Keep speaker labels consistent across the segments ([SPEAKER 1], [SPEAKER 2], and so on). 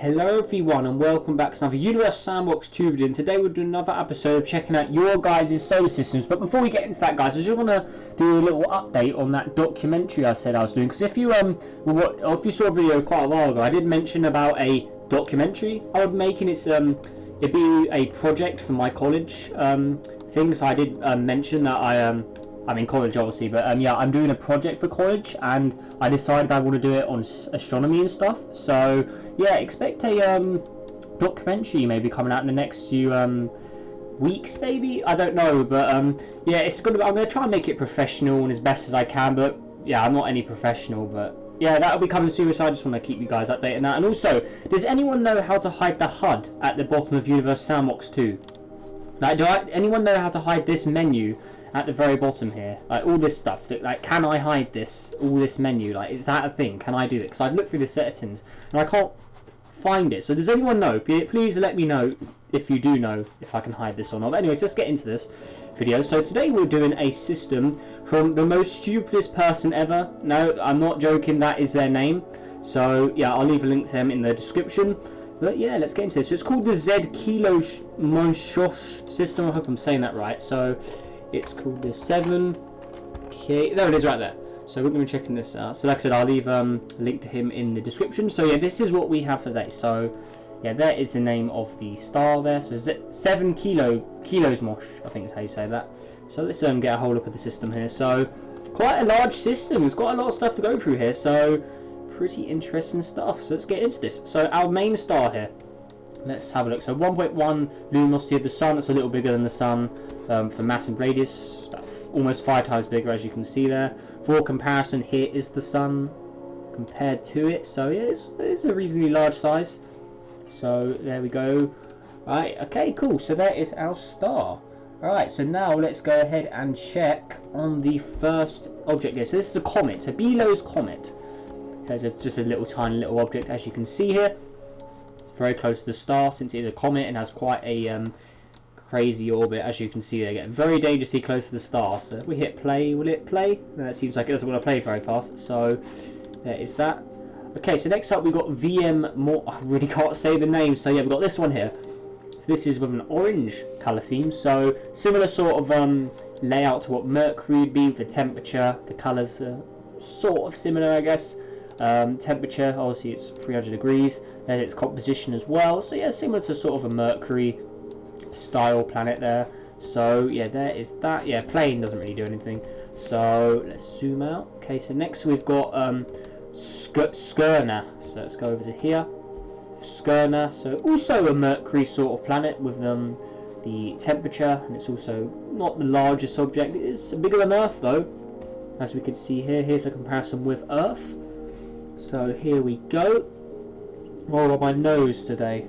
[SPEAKER 1] Hello everyone and welcome back to another Universe Sandbox 2 video, and today we'll do another episode of checking out your guys' solar systems. But before we get into that, guys, I just want to do a little update on that documentary I said I was doing, because if you saw a video quite a while ago, I did mention about a documentary I would make, and it'd be a project for my college things. I did mention that I'm in college obviously, but yeah, I'm doing a project for college, and I decided I want to do it on astronomy and stuff. So yeah, expect a documentary maybe coming out in the next few weeks, maybe, I don't know, but yeah, I'm gonna try and make it professional and as best as I can. But yeah, I'm not any professional, but yeah, that'll be coming soon. So I just want to keep you guys updated on that. And also, does anyone know how to hide the HUD at the bottom of Universe Sandbox 2? Like, anyone know how to hide this menu at the very bottom here? Like, all this stuff, like, can I hide all this menu? Like, is that a thing? Can I do it? Because I've looked through the settings and I can't find it. So does anyone know? Please let me know if you do know if I can hide this or not. But anyways, let's get into this video. So today we're doing a system from the most stupidest person ever. No, I'm not joking, that is their name. So yeah, I'll leave a link to them in the description. But yeah, let's get into this. So it's called the Z Kilo Moshosh system. I hope I'm saying that right. So it's called the 7K. There it is right there. So we're going to be checking this out. So like I said, I'll leave a link to him in the description. So yeah, this is what we have today. So yeah, there is the name of the star there. So 7 kilos mosh, I think is how you say that. So let's get a whole look at the system here. So quite a large system. There's quite a lot of stuff to go through here. So pretty interesting stuff. So let's get into this. So our main star here. Let's have a look. So 1.1 luminosity of the sun. It's a little bigger than the sun for mass and radius. About almost 5 times bigger, as you can see there. For comparison, here is the sun compared to it. So yeah, it's a reasonably large size. So there we go. Right, okay, cool. So there is our star. Alright, so now let's go ahead and check on the first object here. So this is a comet. So Belo's comet. There's just a tiny little object, as you can see here. It's very close to the star, since it is a comet and has quite a crazy orbit, as you can see. They get very dangerously close to the star. So if we hit play, will it play? No, it seems like it doesn't want to play very fast. So there is that. Okay, so next up we've got VM more. I really can't say the name. So yeah, we've got this one here. So this is with an orange colour theme. So similar sort of layout to what Mercury would be, with the temperature. The colours are sort of similar, I guess. Temperature, obviously it's 300 degrees. Then its composition as well. So yeah, similar to sort of a Mercury style planet there. So yeah, there is that. Yeah, plane doesn't really do anything. So let's zoom out. Okay, so next we've got Skurna. So let's go over to here. Skurna. So also a Mercury sort of planet with the temperature, and it's also not the largest object. It is bigger than Earth though, as we can see here. Here's a comparison with Earth. So here we go. Oh, on my nose today.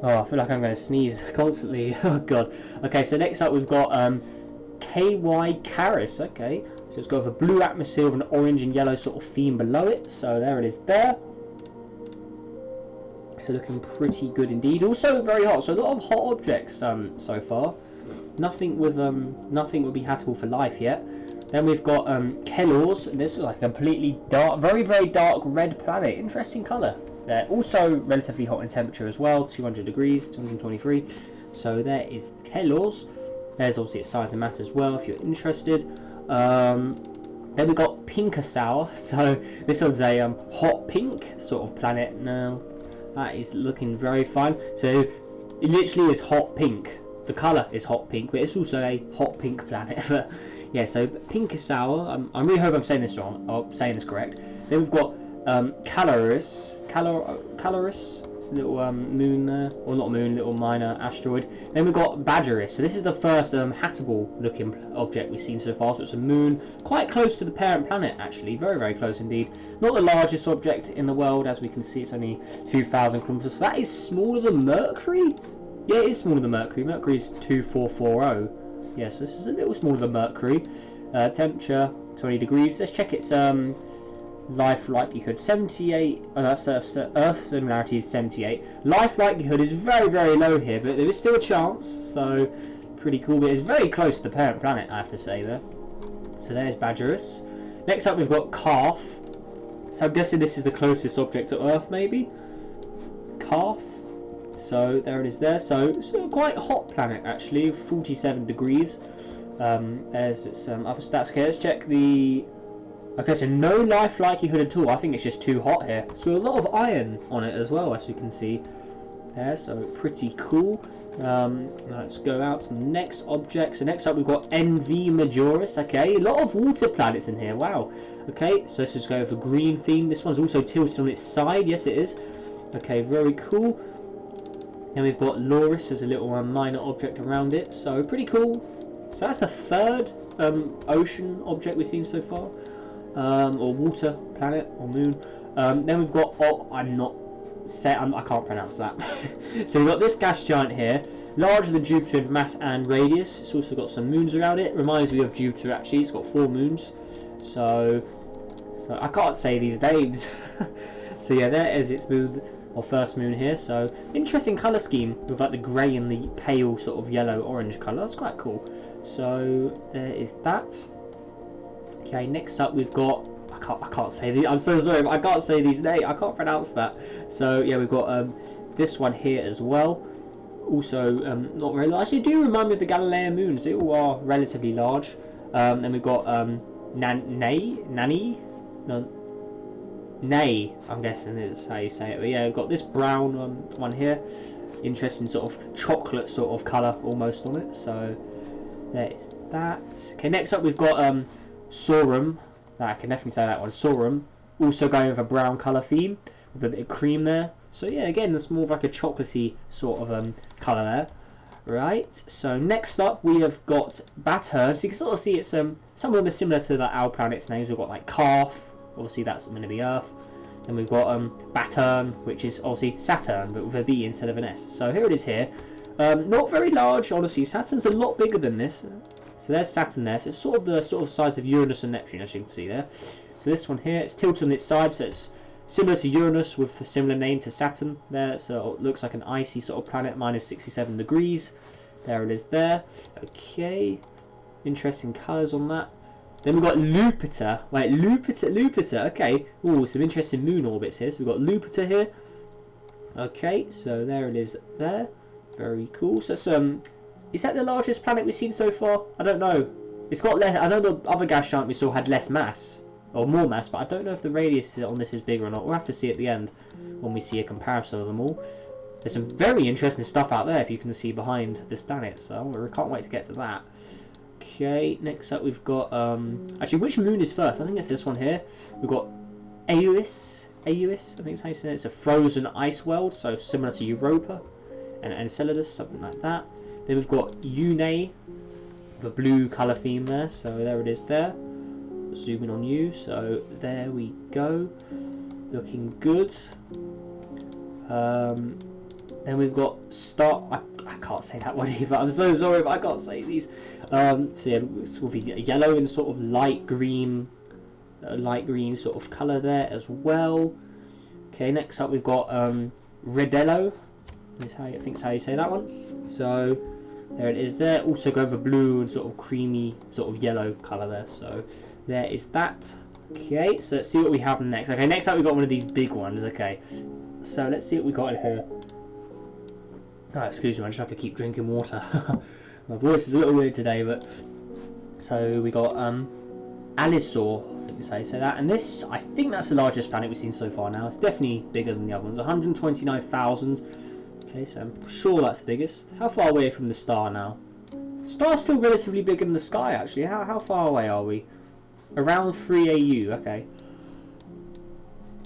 [SPEAKER 1] Oh, I feel like I'm going to sneeze constantly. Oh god. Okay, so next up we've got KY Caris. Okay, so it's got a blue atmosphere with an orange and yellow sort of theme below it. So there it is there. So looking pretty good indeed. Also very hot. So a lot of hot objects so far. Nothing would be habitable for life yet. Then we've got Kelors. This is like a completely dark, very, very dark red planet. Interesting colour. They're also relatively hot in temperature as well. 200 degrees, 223. So there is Kelors. There's obviously its size and mass as well, if you're interested. Then we've got Pinkasaur. So this one's a hot pink sort of planet. Now that is looking very fun. So it literally is hot pink. The colour is hot pink, but it's also a hot pink planet. But yeah, so Pinkasaur. I really hope I'm saying this wrong. Or saying this correct. Then we've got Caloris. It's a little moon there, or not moon, little minor asteroid. Then we've got Badgerus. So this is the first habitable looking object we've seen so far. So it's a moon, quite close to the parent planet actually, very, very close indeed. Not the largest object in the world, as we can see. It's only 2,000 kilometers. So that is smaller than Mercury. Yeah, it is smaller than Mercury. Mercury is 2440. Yes, so this is a little smaller than Mercury. Temperature 20 degrees. Let's check its life likelihood. 78. Oh, that's Earth similarity is 78. Life likelihood is very, very low here, but there is still a chance. So pretty cool. But it's very close to the parent planet, I have to say there. So there's Badgerus. Next up, we've got Calf. So I'm guessing this is the closest object to Earth, maybe. Calf. So there it is there. So it's a quite hot planet actually, 47 degrees. There's some other stats. Okay, let's check the... Okay, so no life likelihood at all. I think it's just too hot here. So a lot of iron on it as well, as we can see there. So pretty cool. Let's go out to the next object. So next up we've got NV Majoris. Okay, a lot of water planets in here. Wow. Okay, so let's just go for green theme. This one's also tilted on its side. Yes, it is. Okay, very cool. Then we've got Loris as a little minor object around it. So pretty cool. So that's the third ocean object we've seen so far. Or water planet or moon. Then we've got... Oh, I can't pronounce that. So we've got this gas giant here, larger than Jupiter in mass and radius. It's also got some moons around it. Reminds me of Jupiter actually. It's got 4 moons. So I can't say these names. So yeah, there is its moon, or first moon here. So interesting colour scheme with like the grey and the pale sort of yellow orange colour. That's quite cool. So there is that. Okay, next up we've got... I can't say these. I'm so sorry, but I can't say these names. I can't pronounce that. So yeah, we've got this one here as well. Also, not very large. They do remind me of the Galilean moons. They all are relatively large. Then we've got Nay. I'm guessing is how you say it. But yeah, we've got this brown one here. Interesting sort of chocolate sort of colour almost on it. So there's that. Okay, next up we've got Sorum. I can definitely say that one. Sorum. Also going with a brown colour theme with a bit of cream there. So yeah, again, that's more of like a chocolatey sort of colour there. Right. So next up we have got Baturn. So you can sort of see it's some of them are similar to the our planet's names. We've got like Calf. Obviously that's going to be Earth. Then we've got Baturn, which is obviously Saturn, but with a B instead of an S. So here it is here. Not very large, honestly. Saturn's a lot bigger than this. So there's Saturn there. So it's sort of the size of Uranus and Neptune, as you can see there. So this one here, it's tilted on its side, so it's similar to Uranus with a similar name to Saturn there. So it looks like an icy sort of planet, minus 67 degrees. There it is there. Okay. Interesting colours on that. Then we've got Lupiter. Wait, Lupiter. Okay. Ooh, some interesting moon orbits here. So we've got Lupiter here. Okay, so there it is there. Very cool. So some... Is that the largest planet we've seen so far? I don't know. It's got less... I know the other gas giant we saw had less mass. Or more mass, but I don't know if the radius on this is bigger or not. We'll have to see at the end when we see a comparison of them all. There's some very interesting stuff out there if you can see behind this planet. So we can't wait to get to that. Okay, next up we've got... Actually, which moon is first? I think it's this one here. We've got Eus, I think it's how you say it. It's a frozen ice world, so similar to Europa and Enceladus, something like that. Then we've got Une, with a blue colour theme there, so there it is there. Zoom in on you, so there we go. Looking good. Then we've got Star... I can't say that one either, I'm so sorry, but I can't say these. So yeah, sort of a yellow and sort of light green sort of colour there as well. Okay, next up we've got Redello. Is how I think is how you say that one. So there it is there. Also go over blue and sort of creamy sort of yellow colour there. So there is that. Okay, so let's see what we have next. Okay, next up we've got one of these big ones. Okay, so let's see what we got in here. Oh, excuse me, I just have to keep drinking water. My voice is a little weird today, but... So we got Alisor, I think is how you say that. And this, I think that's the largest planet we've seen so far now. It's definitely bigger than the other ones. 129,000. Okay, so I'm sure that's the biggest. How far away from the star now? The star's still relatively bigger than the sky, actually. How far away are we? Around 3 AU, okay.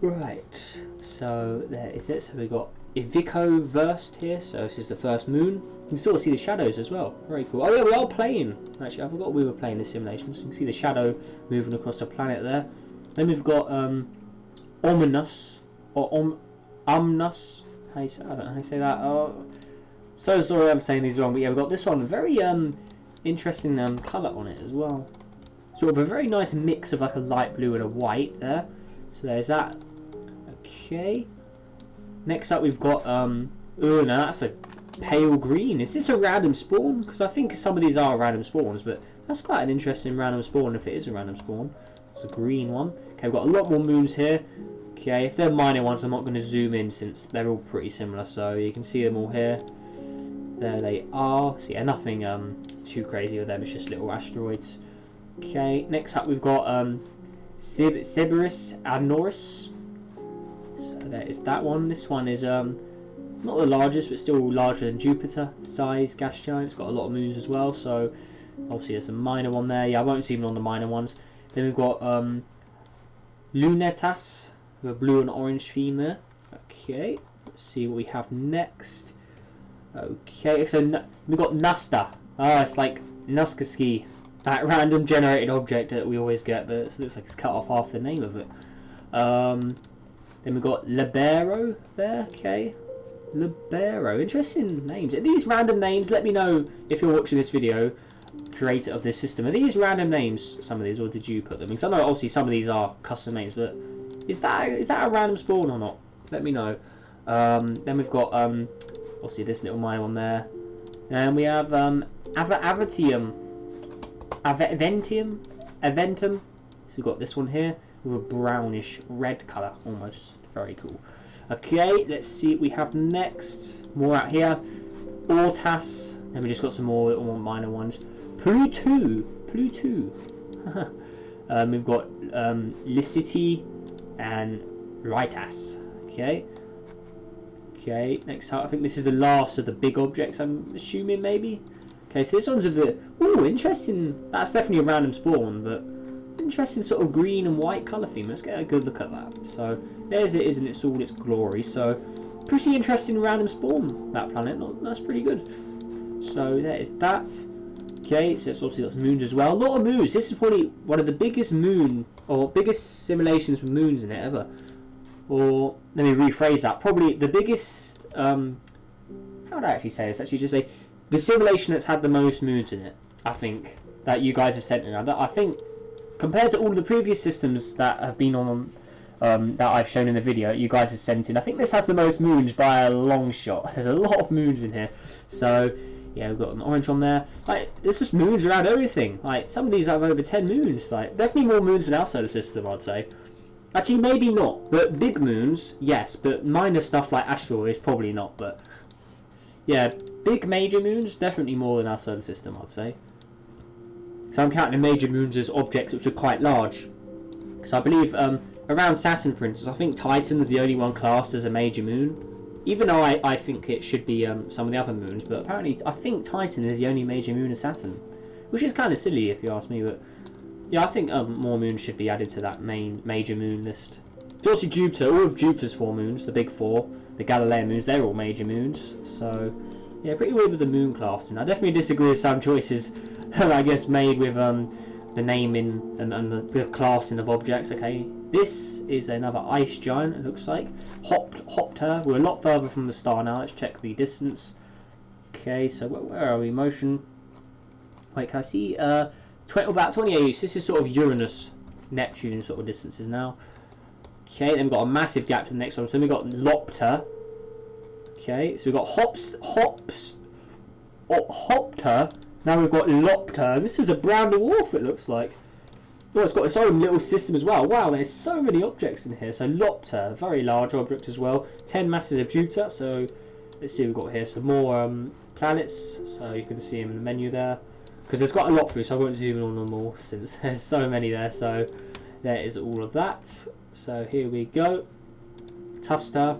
[SPEAKER 1] Right, so there is it. So we got Ivico Versed here, so this is the first moon. You can sort of see the shadows as well. Very cool. Oh yeah, we are playing. Actually, I forgot we were playing this simulation. So you can see the shadow moving across the planet there. Then we've got Ominous or Omnus. I don't know how you say that. Oh, so sorry, I'm saying these wrong. But yeah, we've got this one. Very interesting colour on it as well. Sort of a very nice mix of like a light blue and a white there. So there's that. Okay. Next up we've got, oh no, that's a pale green. Is this a random spawn? Because I think some of these are random spawns, but that's quite an interesting random spawn if it is a random spawn. It's a green one. Okay, we've got a lot more moons here. Okay, if they're minor ones, I'm not going to zoom in since they're all pretty similar. So you can see them all here. There they are. So yeah, nothing too crazy with them. It's just little asteroids. Okay, next up we've got Cerberus Anorus. So there is that one. This one is not the largest, but still larger than Jupiter size gas giant. It's got a lot of moons as well. So obviously there's a minor one there. Yeah, I won't zoom in on the minor ones. Then we've got Lunetas with a blue and orange theme there. Okay, let's see what we have next. Okay, so we've got Nasta. It's like Nuskaski, that random generated object that we always get, but it looks like it's cut off half the name of it. Then we've got Libero there. Okay, Libero. Interesting names. Are these random names? Let me know if you're watching this video, creator of this system. Are these random names, some of these, or did you put them? Because I know obviously some of these are custom names, but is that a random spawn or not? Let me know. Then we've got obviously this little minor one there, and we have Aventum. So we've got this one here with a brownish red colour, almost. Very cool. Okay, let's see what we have next. More out here. Ortas. And we just got some more little minor ones. Pluto. We've got Licity and Ritas. Okay. Okay, next up, I think this is the last of the big objects, I'm assuming, maybe? Okay, so this one's with the... Ooh, interesting. That's definitely a random spawn, but interesting sort of green and white colour theme. Let's get a good look at that. So, there's it is in its all its glory. So, pretty interesting random spawn, that planet. That's pretty good. So, there is that. Okay, so it's obviously got some moons as well. A lot of moons. This is probably one of the biggest biggest simulations with moons in it ever. Or, let me rephrase that. Probably the biggest... how would I actually say this? Actually, just say the simulation that's had the most moons in it, I think, that you guys have sent in. I think, compared to all the previous systems that have been on, that I've shown in the video, you guys have sent in, I think this has the most moons by a long shot. There's a lot of moons in here. So, yeah, we've got an orange on there. Like, there's just moons around everything. Like, some of these have over 10 moons. Like, definitely more moons than our solar system, I'd say. Actually, maybe not. But big moons, yes. But minor stuff like asteroids, probably not. But yeah, big major moons, definitely more than our solar system, I'd say. So I'm counting major moons as objects which are quite large. So I believe around Saturn, for instance, I think Titan's the only one classed as a major moon. Even though I think it should be some of the other moons. But apparently, I think Titan is the only major moon of Saturn. Which is kind of silly if you ask me, but... yeah, I think more moons should be added to that major moon list. So obviously Jupiter, all of Jupiter's 4 moons, the big 4, the Galilean moons, they're all major moons. So, yeah, pretty weird with the moon classing. I definitely disagree with some choices, I guess, made with the naming and the classing of objects. Okay, this is another ice giant, it looks like. Hopter. We're a lot further from the star now. Let's check the distance. Okay, so where are we? Motion. Wait, can I see... about 28. This is sort of Uranus, Neptune sort of distances now. Okay, then we've got a massive gap to the next one. So we've got Lopter. Okay, so we've got Hopter. Now we've got Lopter. This is a brown dwarf, it looks like. Oh, it's got its own little system as well. Wow, there's so many objects in here. So Lopter, a very large object as well. 10 masses of Jupiter. So let's see what we've got here. Some more planets. So you can see them in the menu there. Because there's got a lot through, so I won't zoom in on them all since there's so many there. So there is all of that. So here we go. Tuster.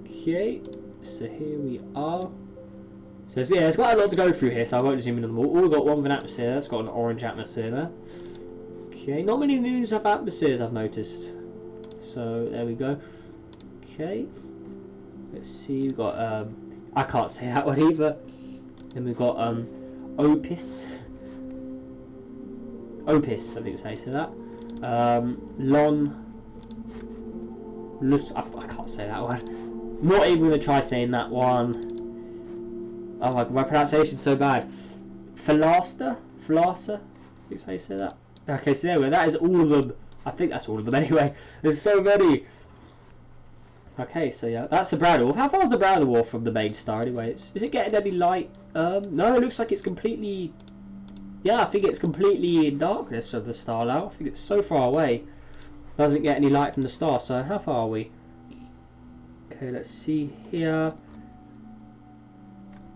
[SPEAKER 1] Okay. So here we are. So yeah, there's quite a lot to go through here, so I won't zoom in on them all. We've got one with an atmosphere. That's got an orange atmosphere there. Okay. Not many moons have atmospheres, I've noticed. So there we go. Okay. Let's see. We've got I can't say that one either. Then we've got Opis, I think it's how you say that. I can't say that one. Not even going to try saying that one. Oh my pronunciation's so bad. Phalaster? I think it's how you say that. Okay, so there we go. That is all of them. I think that's all of them anyway. There's so many. Okay, so yeah, that's the brown dwarf. How far is the brown dwarf from the main star anyway? Is it getting any light? No, it looks like it's completely... yeah, I think it's completely in darkness of the star now. I think it's so far away. Doesn't get any light from the star. So how far are we? Okay, let's see here.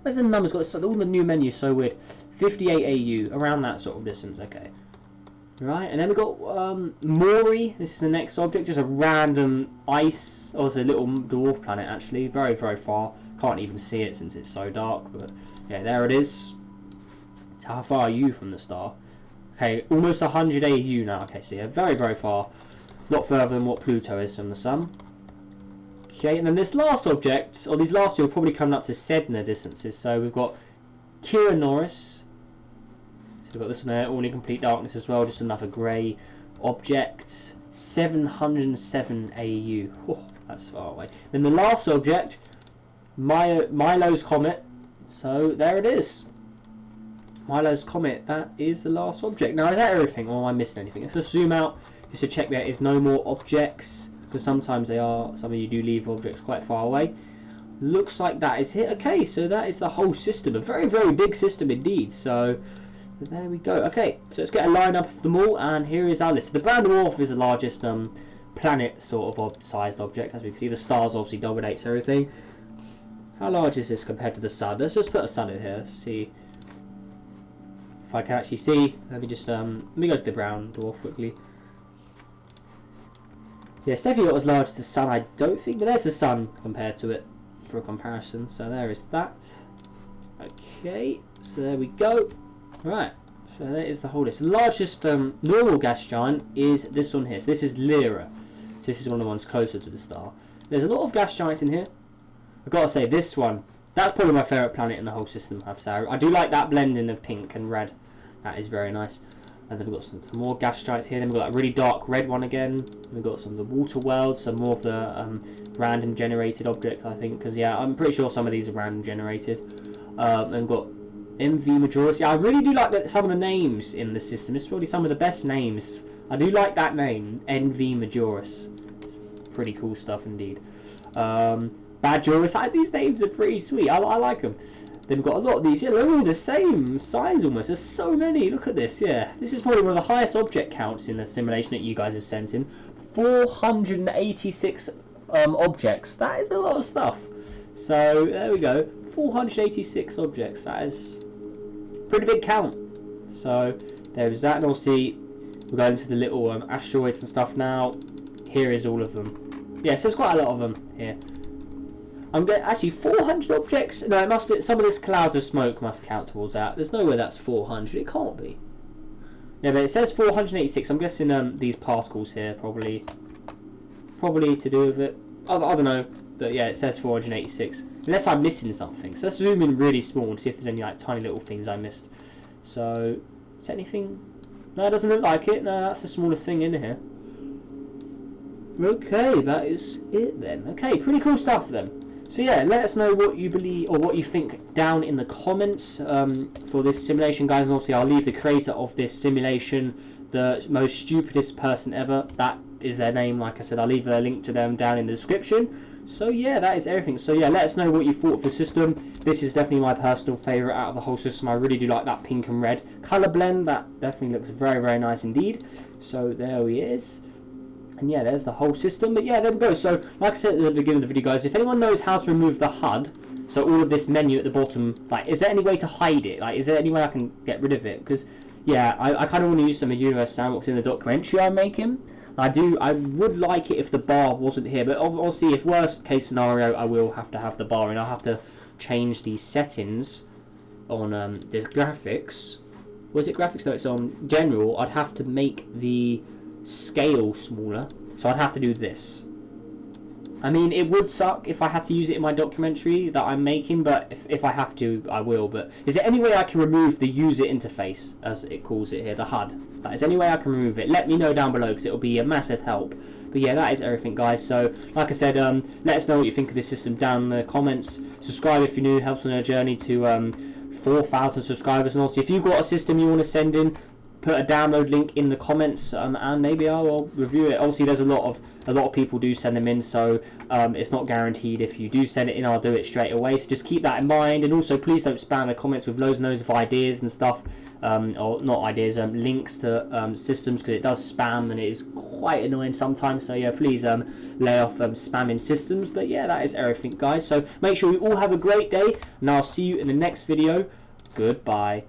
[SPEAKER 1] Where's the numbers? Got all the new menus so weird. 58 AU, around that sort of distance. Okay. Right, and then we've got Maury. This is the next object, just a random ice, or it's a little dwarf planet actually, very, very far. Can't even see it since it's so dark, but yeah, there it is. So how far are you from the star? Okay, almost 100 AU now. Okay, so yeah, very, very far. A lot further than what Pluto is from the sun. Okay, and then this last object, or these last two are probably coming up to Sedna distances. So we've got Kira Norris. So we've got this one there, all in complete darkness as well, just another grey object. 707 AU. Oh, that's far away. Then the last object, Milo's Comet. So there it is. Milo's Comet, that is the last object. Now, is that everything, or am I missing anything? Let's just zoom out just to check there is no more objects, because sometimes they are, some of you do leave objects quite far away. Looks like that is it. Okay, so that is the whole system. A very, very big system indeed. So there we go. Okay, so let's get a line up of them all, and here is our list. The brown dwarf is the largest planet sort of sized object, as we can see. The stars obviously dominates everything. How large is this compared to the sun? Let's just put a sun in here. Let's see if I can actually see. Let me just let me go to the brown dwarf quickly. Yeah, it's definitely not as large as the sun, I don't think, but there's the sun compared to it for a comparison. So there is that. Okay, so there we go. Right, so that is the whole list. The largest normal gas giant is this one here. So this is Lyra. So this is one of the ones closer to the star. There's a lot of gas giants in here. I've got to say, this one, that's probably my favourite planet in the whole system, I have to say. I do like that blending of pink and red. That is very nice. And then we've got some more gas giants here. Then we've got that really dark red one again. We've got some of the water worlds, some more of the random generated objects, I think. Because, yeah, I'm pretty sure some of these are random generated. And we've got MV Majoris. Yeah, I really do like some of the names in the system. It's probably some of the best names. I do like that name, NV Majoris. It's pretty cool stuff indeed. Badgerus. These names are pretty sweet. I like them. Then we've got a lot of these. Yeah, they're all the same size almost. There's so many. Look at this. Yeah, this is probably one of the highest object counts in the simulation that you guys have sent in. 486 objects. That is a lot of stuff. So there we go. 486 objects. That is a pretty big count. So there's that. And obviously we're going to the little asteroids and stuff now. Here is all of them. Yeah, so there's quite a lot of them here. I'm getting actually 400 objects. No, it must be some of this clouds of smoke must count towards that. There's no way that's 400. It can't be. Yeah, but it says 486. I'm guessing these particles here probably to do with it. I don't know, but yeah, it says 486. Unless I'm missing something. So let's zoom in really small and see if there's any like tiny little things I missed. So is there anything? No, it doesn't look like it. No, that's the smallest thing in here. Okay, that is it then. Okay, pretty cool stuff then. So yeah, let us know what you believe or what you think down in the comments for this simulation, guys. And obviously I'll leave the creator of this simulation, the most stupidest person ever. That is their name, like I said. I'll leave a link to them down in the description. So yeah, that is everything. So yeah, let us know what you thought of the system. This is definitely my personal favourite out of the whole system. I really do like that pink and red colour blend. That definitely looks very, very nice indeed. So there he is. And yeah, there's the whole system. But yeah, there we go. So, like I said at the beginning of the video, guys, if anyone knows how to remove the HUD, so all of this menu at the bottom, like, is there any way to hide it? Like, is there any way I can get rid of it? Because, yeah, I kind of want to use some of Universe Sandbox in the documentary I'm making. I would like it if the bar wasn't here. But obviously, if worst case scenario, I will have to have the bar in. I'll have to change the settings on this graphics. Was it graphics? No, it's on general. I'd have to make the scale smaller, so I'd have to do this. I mean, it would suck if I had to use it in my documentary that I'm making, but if I have to, I will. But is there any way I can remove the user interface, as it calls it here, the HUD? Like, is there any way I can remove it? Let me know down below, because it'll be a massive help. But yeah, that is everything, guys. So, like I said, let us know what you think of this system down in the comments. Subscribe if you're new, helps on our journey to 4,000 subscribers. And also, if you've got a system you want to send in, put a download link in the comments, and maybe I'll review it. Obviously, there's a lot of people do send them in, so it's not guaranteed. If you do send it in, I'll do it straight away. So just keep that in mind, and also please don't spam the comments with loads and loads of ideas and stuff, or not ideas, links to systems, because it does spam and it is quite annoying sometimes. So yeah, please lay off spamming systems. But yeah, that is everything, guys. So make sure you all have a great day, and I'll see you in the next video. Goodbye.